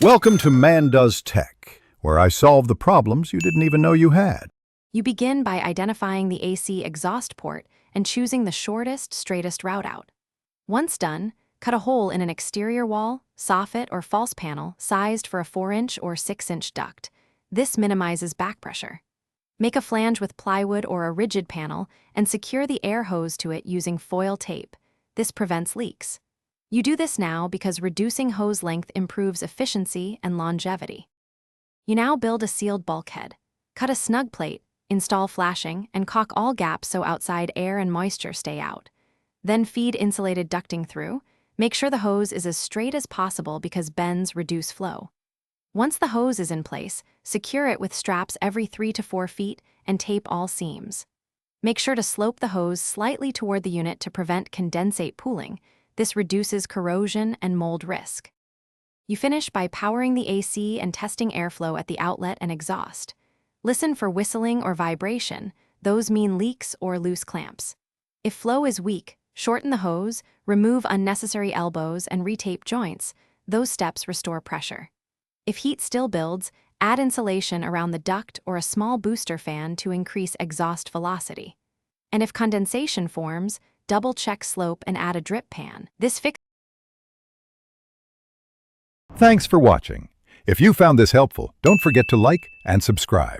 Welcome to Man Does Tech, where I solve the problems you didn't even know you had. You begin by identifying the AC exhaust port and choosing the shortest, straightest route out. Once done, cut a hole in an exterior wall, soffit, or false panel sized for a 4-inch or 6-inch duct. This minimizes back pressure. Make a flange with plywood or a rigid panel and secure the air hose to it using foil tape. This prevents leaks. You do this now because reducing hose length improves efficiency and longevity. You now build a sealed bulkhead. Cut a snug plate, install flashing, and caulk all gaps so outside air and moisture stay out. Then feed insulated ducting through. Make sure the hose is as straight as possible because bends reduce flow. Once the hose is in place, secure it with straps every 3 to 4 feet and tape all seams. Make sure to slope the hose slightly toward the unit to prevent condensate pooling. This reduces corrosion and mold risk. You finish by powering the AC and testing airflow at the outlet and exhaust. Listen for whistling or vibration. Those mean leaks or loose clamps. If flow is weak, shorten the hose, remove unnecessary elbows, and retape joints. Those steps restore pressure. If heat still builds, add insulation around the duct or a small booster fan to increase exhaust velocity. And if condensation forms, double-check slope and add a drip pan. Thanks for watching. If you found this helpful, don't forget to like and subscribe.